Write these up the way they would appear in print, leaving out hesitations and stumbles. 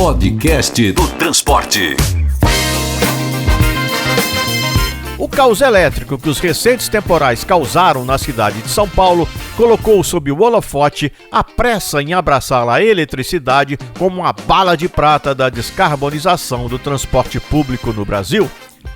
Podcast do Transporte. O caos elétrico que os recentes temporais causaram na cidade de São Paulo colocou sob o holofote a pressa em abraçar a eletricidade como uma bala de prata da descarbonização do transporte público no Brasil.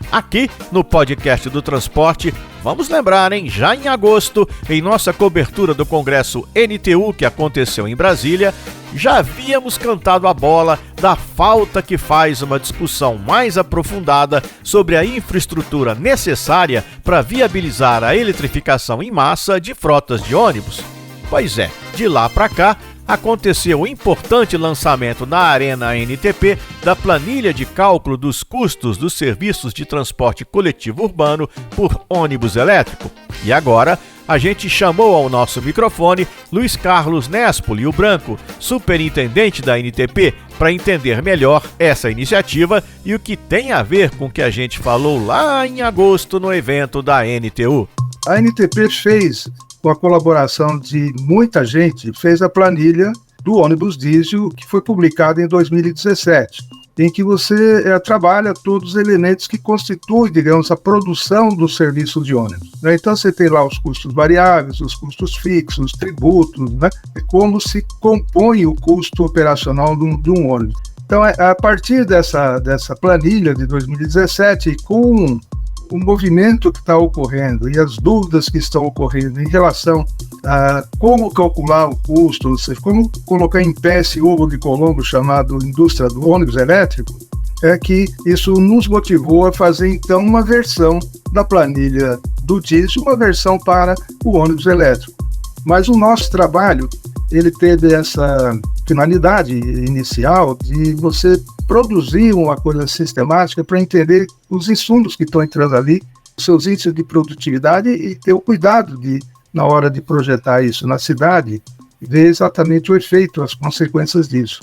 Aqui, no podcast do Transporte, vamos lembrar, já em agosto, em nossa cobertura do Congresso NTU que aconteceu em Brasília, já havíamos cantado a bola da falta que faz uma discussão mais aprofundada sobre a infraestrutura necessária para viabilizar a eletrificação em massa de frotas de ônibus. Pois é, de lá para cá, aconteceu o importante lançamento na Arena ANTP da planilha de cálculo dos custos dos serviços de transporte coletivo urbano por ônibus elétrico. E agora, a gente chamou ao nosso microfone Luiz Carlos Nespoli, o Branco, superintendente da ANTP, para entender melhor essa iniciativa e o que tem a ver com o que a gente falou lá em agosto no evento da NTU. A ANTP fez, com a colaboração de muita gente, fez a planilha do ônibus diesel que foi publicada em 2017, em que você trabalha todos os elementos que constituem, digamos, a produção do serviço de ônibus. Então você tem lá os custos variáveis, os custos fixos, os tributos, É como se compõe o custo operacional de um ônibus. Então, a partir dessa planilha de 2017, com o movimento que está ocorrendo e as dúvidas que estão ocorrendo em relação a como calcular o custo, ou seja, como colocar em pé esse ovo de Colombo chamado indústria do ônibus elétrico, é que isso nos motivou a fazer então uma versão da planilha do diesel, uma versão para o ônibus elétrico. Mas o nosso trabalho, ele teve essa finalidade inicial de você produzir uma coisa sistemática para entender os insumos que estão entrando ali, os seus índices de produtividade e ter o cuidado de, na hora de projetar isso na cidade, ver exatamente o efeito, as consequências disso,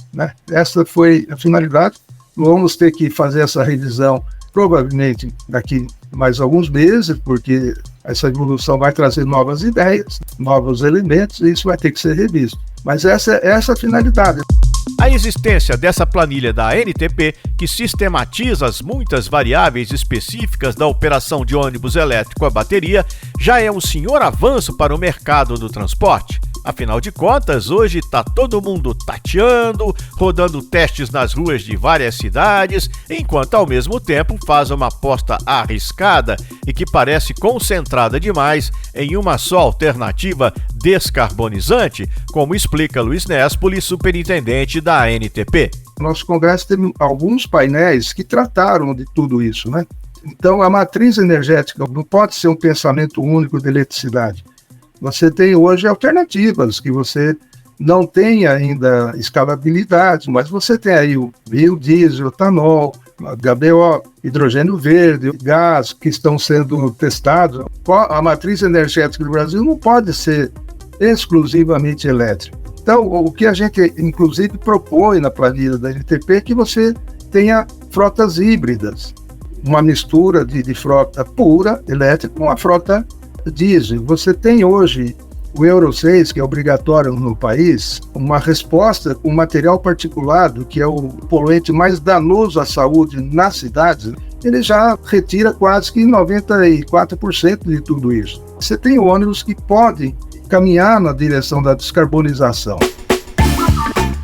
Essa foi a finalidade. Vamos ter que fazer essa revisão provavelmente daqui mais alguns meses, porque essa evolução vai trazer novas ideias, novos elementos, e isso vai ter que ser revisto. Mas essa é a finalidade. A existência dessa planilha da ANTP, que sistematiza as muitas variáveis específicas da operação de ônibus elétrico a bateria, já é um senhor avanço para o mercado do transporte. Afinal de contas, hoje está todo mundo tateando, rodando testes nas ruas de várias cidades, enquanto ao mesmo tempo faz uma aposta arriscada e que parece concentrada demais em uma só alternativa descarbonizante, como explica Luiz Nespoli, superintendente da ANTP. Nosso congresso teve alguns painéis que trataram de tudo isso, Então, a matriz energética não pode ser um pensamento único de eletricidade. Você tem hoje alternativas, que você não tem ainda escalabilidade, mas você tem aí o biodiesel, etanol, HBO, hidrogênio verde, gás, que estão sendo testados. A matriz energética do Brasil não pode ser exclusivamente elétrica. Então, o que a gente, inclusive, propõe na planilha da NTP é que você tenha frotas híbridas, uma mistura de frota pura, elétrica, com uma frota diesel. Você tem hoje o Euro 6, que é obrigatório no país, uma resposta com material particulado, que é o poluente mais danoso à saúde nas cidades, ele já retira quase que 94% de tudo isso. Você tem ônibus que podem caminhar na direção da descarbonização.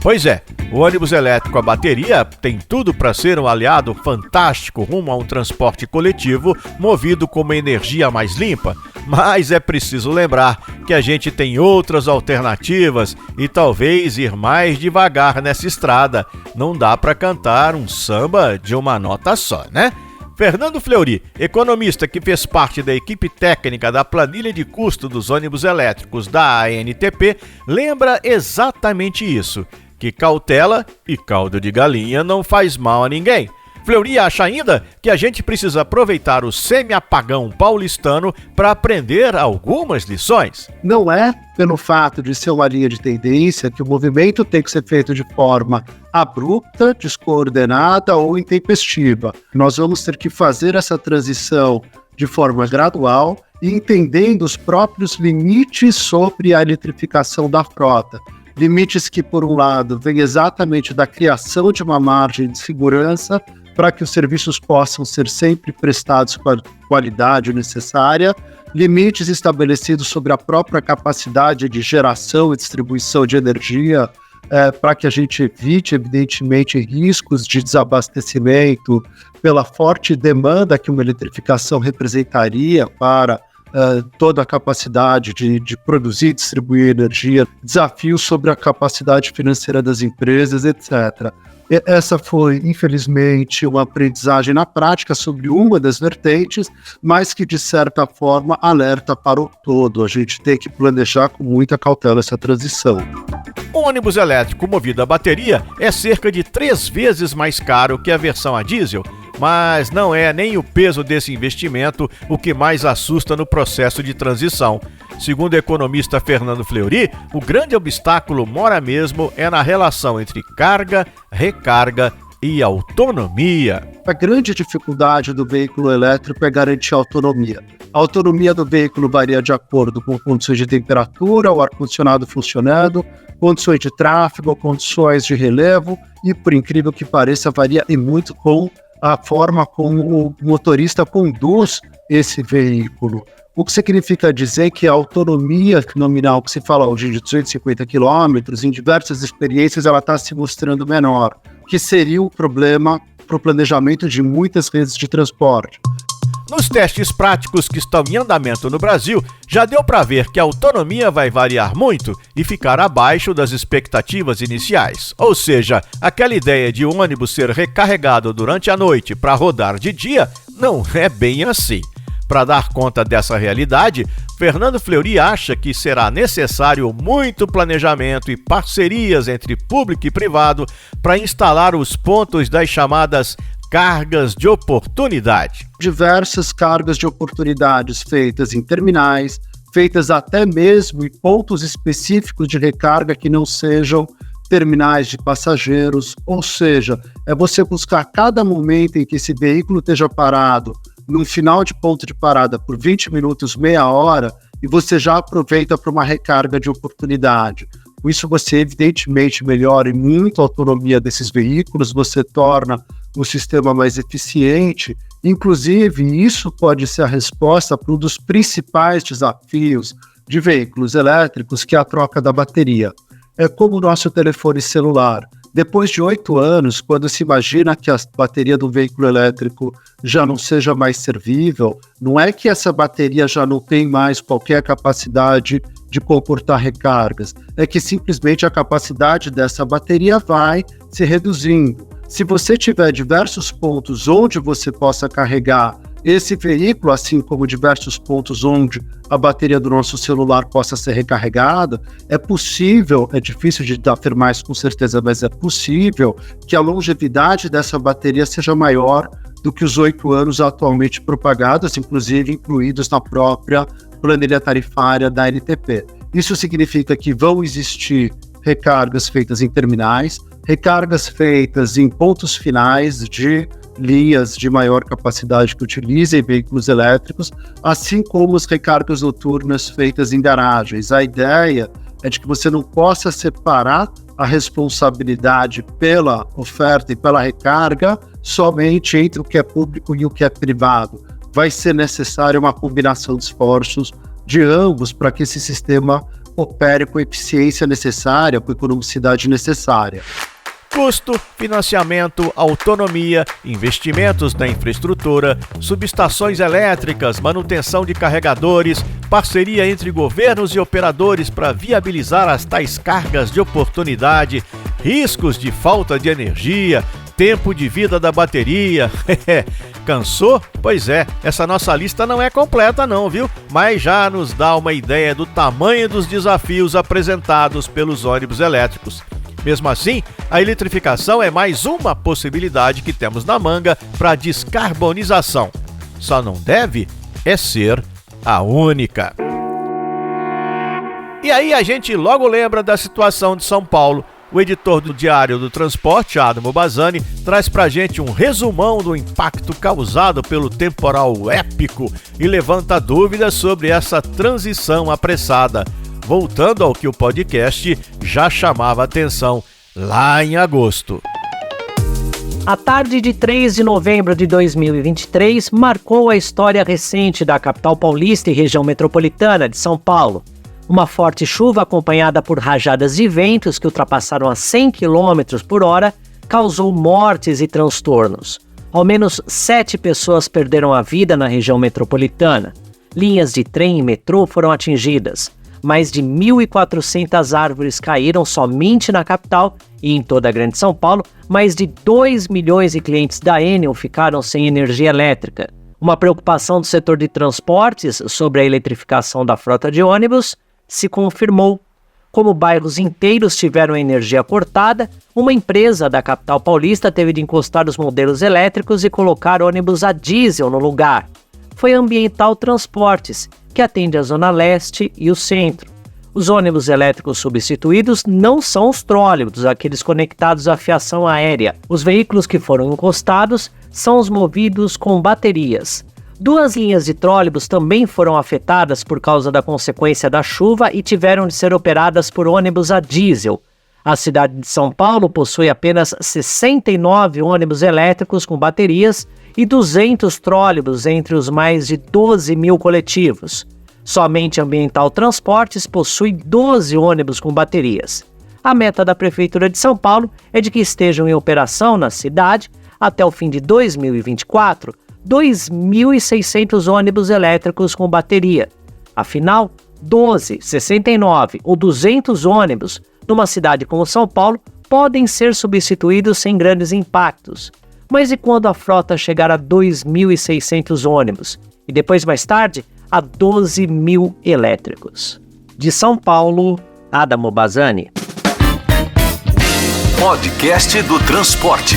Pois é, o ônibus elétrico a bateria tem tudo para ser um aliado fantástico rumo a um transporte coletivo movido com uma energia mais limpa, mas é preciso lembrar que a gente tem outras alternativas e talvez ir mais devagar nessa estrada. Não dá para cantar um samba de uma nota só, Fernando Fleury, economista que fez parte da equipe técnica da planilha de custo dos ônibus elétricos da ANTP, lembra exatamente isso, que cautela e caldo de galinha não faz mal a ninguém. Fleury acha ainda que a gente precisa aproveitar o semi-apagão paulistano para aprender algumas lições. Não é pelo fato de ser uma linha de tendência que o movimento tem que ser feito de forma abrupta, descoordenada ou intempestiva. Nós vamos ter que fazer essa transição de forma gradual e entendendo os próprios limites sobre a eletrificação da frota. Limites que, por um lado, vêm exatamente da criação de uma margem de segurança para que os serviços possam ser sempre prestados com a qualidade necessária, limites estabelecidos sobre a própria capacidade de geração e distribuição de energia, para que a gente evite, evidentemente, riscos de desabastecimento pela forte demanda que uma eletrificação representaria para toda a capacidade de produzir e distribuir energia, desafios sobre a capacidade financeira das empresas, etc. Essa foi, infelizmente, uma aprendizagem na prática sobre uma das vertentes, mas que, de certa forma, alerta para o todo. A gente tem que planejar com muita cautela essa transição. Um ônibus elétrico movido a bateria é cerca de 3 vezes mais caro que a versão a diesel, mas não é nem o peso desse investimento o que mais assusta no processo de transição. Segundo o economista Fernando Fleury, o grande obstáculo mora mesmo na relação entre carga, recarga e autonomia. A grande dificuldade do veículo elétrico é garantir a autonomia. A autonomia do veículo varia de acordo com condições de temperatura, o ar-condicionado funcionando, condições de tráfego, condições de relevo e, por incrível que pareça, varia e muito com a forma como o motorista conduz esse veículo. O que significa dizer que a autonomia nominal que se fala hoje de 250 km, em diversas experiências, ela está se mostrando menor, que seria o problema para o planejamento de muitas redes de transporte. Nos testes práticos que estão em andamento no Brasil, já deu para ver que a autonomia vai variar muito e ficar abaixo das expectativas iniciais. Ou seja, aquela ideia de o ônibus ser recarregado durante a noite para rodar de dia não é bem assim. Para dar conta dessa realidade, Fernando Fleury acha que será necessário muito planejamento e parcerias entre público e privado para instalar os pontos das chamadas cargas de oportunidade. Diversas cargas de oportunidades feitas em terminais, feitas até mesmo em pontos específicos de recarga que não sejam terminais de passageiros, ou seja, é você buscar cada momento em que esse veículo esteja parado, num final de ponto de parada por 20 minutos, meia hora, e você já aproveita para uma recarga de oportunidade. Com isso você evidentemente melhora muito a autonomia desses veículos, você torna o sistema mais eficiente, inclusive isso pode ser a resposta para um dos principais desafios de veículos elétricos, que é a troca da bateria. É como o nosso telefone celular. Depois de 8 anos, quando se imagina que a bateria do veículo elétrico já não seja mais servível, não é que essa bateria já não tem mais qualquer capacidade de comportar recargas, é que simplesmente a capacidade dessa bateria vai se reduzindo. Se você tiver diversos pontos onde você possa carregar esse veículo, assim como diversos pontos onde a bateria do nosso celular possa ser recarregada, é possível, é difícil de afirmar isso com certeza, mas é possível que a longevidade dessa bateria seja maior do que os 8 anos atualmente propagados, inclusive incluídos na própria planilha tarifária da ANTP. Isso significa que vão existir recargas feitas em terminais, recargas feitas em pontos finais de linhas de maior capacidade que utilizem veículos elétricos, assim como as recargas noturnas feitas em garagens. A ideia é de que você não possa separar a responsabilidade pela oferta e pela recarga somente entre o que é público e o que é privado. Vai ser necessária uma combinação de esforços de ambos para que esse sistema opere com a eficiência necessária, com a economicidade necessária. Custo, financiamento, autonomia, investimentos na infraestrutura, subestações elétricas, manutenção de carregadores, parceria entre governos e operadores para viabilizar as tais cargas de oportunidade, riscos de falta de energia, tempo de vida da bateria. Cansou? Pois é, essa nossa lista não é completa não, viu? Mas já nos dá uma ideia do tamanho dos desafios apresentados pelos ônibus elétricos. Mesmo assim, a eletrificação é mais uma possibilidade que temos na manga para a descarbonização. Só não deve ser a única. E aí a gente logo lembra da situação de São Paulo. O editor do Diário do Transporte, Adamo Bazzani, traz pra gente um resumão do impacto causado pelo temporal épico e levanta dúvidas sobre essa transição apressada. voltando ao que o podcast já chamava atenção lá em agosto. A tarde de 3 de novembro de 2023 marcou a história recente da capital paulista e região metropolitana de São Paulo. Uma forte chuva acompanhada por rajadas de ventos que ultrapassaram a 100 km por hora causou mortes e transtornos. Ao menos 7 pessoas perderam a vida na região metropolitana. Linhas de trem e metrô foram atingidas. Mais de 1.400 árvores caíram somente na capital e em toda a Grande São Paulo, mais de 2 milhões de clientes da Enel ficaram sem energia elétrica. Uma preocupação do setor de transportes sobre a eletrificação da frota de ônibus se confirmou. Como bairros inteiros tiveram energia cortada, uma empresa da capital paulista teve de encostar os modelos elétricos e colocar ônibus a diesel no lugar. Foi a Ambiental Transportes, que atende a Zona Leste e o Centro. Os ônibus elétricos substituídos não são os trólebus, aqueles conectados à fiação aérea. Os veículos que foram encostados são os movidos com baterias. 2 linhas de trólebus também foram afetadas por causa da consequência da chuva e tiveram de ser operadas por ônibus a diesel. A cidade de São Paulo possui apenas 69 ônibus elétricos com baterias e 200 trólebus entre os mais de 12 mil coletivos. Somente a Ambiental Transportes possui 12 ônibus com baterias. A meta da Prefeitura de São Paulo é de que estejam em operação na cidade, até o fim de 2024, 2.600 ônibus elétricos com bateria. Afinal, 12, 69 ou 200 ônibus numa cidade como São Paulo podem ser substituídos sem grandes impactos. Mas e quando a frota chegar a 2.600 ônibus? E depois, mais tarde, a 12 mil elétricos. De São Paulo, Adamo Bazzani. Podcast do Transporte.